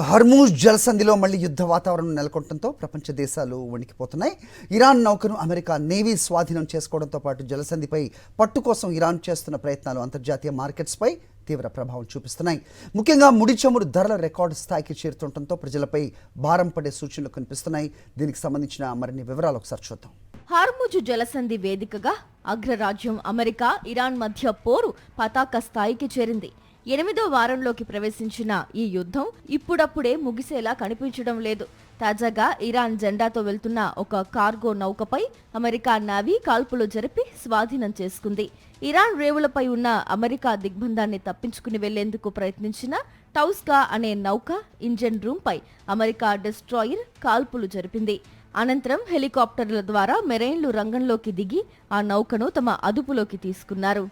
Hormuz జలసంధిలో మళ్లీ యుద్ధ వాతావరణం నెలకొనడంతో ప్రపంచ దేశాలు వణికిపోతున్నాయి. ఇరాన్ నౌకను అమెరికా నేవీ స్వాధీనం చేసుకోవడంతో పాటు జలసంధిపై పట్టు కోసం ఇరాన్ చేస్తున్న ప్రయత్నాలు అంతర్జాతీయ మార్కెట్స్పై తీవ్ర ప్రభావం చూపిస్తున్నాయి. ముఖ్యంగా ముడి చమురు ధరల రికార్డు స్థాయికి చేరుతుండటంతో ప్రజలపై భారం పడే సూచనలు కనిపిస్తున్నాయి. దీనికి సంబంధించిన మరిన్ని వివరాలు ఒకసారి చూద్దాం. హార్ముజ్ జలసంధి వేదికగా అగ్రరాజ్యం అమెరికా ఇరాన్ మధ్య పోరు పతాక స్థాయికి చేరింది. 8వ వారంలోకి ప్రవేశించిన ఈ యుద్ధం ఇప్పుడప్పుడే ముగిసేలా కనిపించడం లేదు. తాజాగా ఇరాన్ జెండాతో వెళ్తున్న ఒక కార్గో నౌకపై అమెరికా నావీ కాల్పులు జరిపి స్వాధీనం చేసుకుంది. ఇరాన్ రేవులపై ఉన్న అమెరికా దిగ్బంధాన్ని తప్పించుకుని వెళ్లేందుకు ప్రయత్నించిన టౌస్కా అనే నౌక ఇంజన్ రూమ్ పై అమెరికా డిస్ట్రాయర్ కాల్పులు జరిపింది. అనంతరం హెలికాప్టర్ల ద్వారా మెరైన్లు రంగంలోకి దిగి ఆ నౌకను తమ అదుపులోకి తీసుకున్నారు.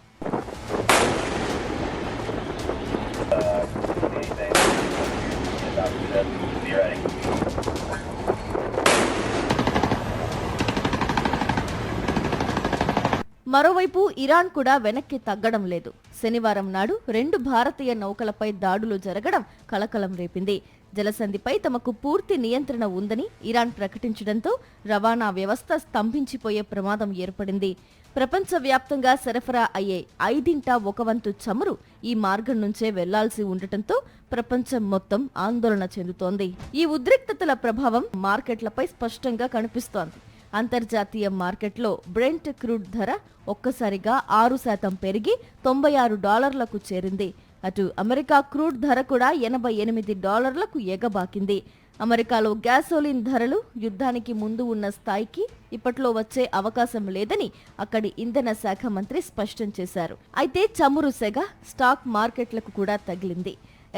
మరోవైపు ఇరాన్ కూడా వెనక్కి తగ్గడం లేదు. శనివారం నాడు 2 భారతీయ నౌకలపై దాడులు జరగడం కలకలం రేపింది. జలసంధిపై తమకు పూర్తి నియంత్రణ ఉందని ఇరాన్ ప్రకటించడంతో రవాణా వ్యవస్థ స్తంభించిపోయే ప్రమాదం ఏర్పడింది. ప్రపంచవ్యాప్తంగా సరఫరా అయ్యే 1/5 చమురు ఈ మార్గం నుంచే వెళ్లాల్సి ఉండటంతో ప్రపంచం మొత్తం ఆందోళన చెందుతోంది. ఈ ఉద్రిక్తతల ప్రభావం మార్కెట్లపై స్పష్టంగా కనిపిస్తోంది. అంతర్జాతీయ మార్కెట్లో బ్రెంట్ క్రూడ్ ధర ఒక్కసారిగా 6% పెరిగి $96లకు చేరింది. అటు అమెరికా క్రూడ్ ధర కూడా $88లకు ఎగబాకింది. అమెరికాలో గ్యాసోలిన్ ధరలు యుద్ధానికి ముందు ఉన్న స్థాయికి ఇప్పట్లో వచ్చే అవకాశం లేదని అక్కడి ఇంధన శాఖ మంత్రి స్పష్టం చేశారు. అయితే చమురు సెగ స్టాక్ మార్కెట్లకు కూడా తగిలింది.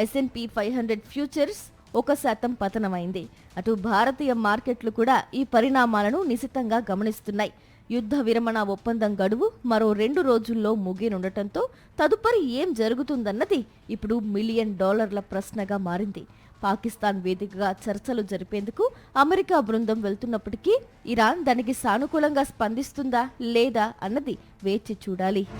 S&P 500 futures 1% పతనమైంది. అటు భారతీయ మార్కెట్లు కూడా ఈ పరిణామాలను నిశితంగా గమనిస్తున్నాయి. యుద్ధ విరమణ ఒప్పందం గడువు మరో 2 రోజుల్లో ముగినుండటంతో తదుపరి ఏం జరుగుతుందన్నది ఇప్పుడు $1 మిలియన్ ప్రశ్నగా మారింది. పాకిస్తాన్ వేదికగా చర్చలు జరిపేందుకు అమెరికా బృందం వెళ్తున్నప్పటికీ ఇరాన్ దానికి సానుకూలంగా స్పందిస్తుందా లేదా అన్నది వేచి చూడాలి.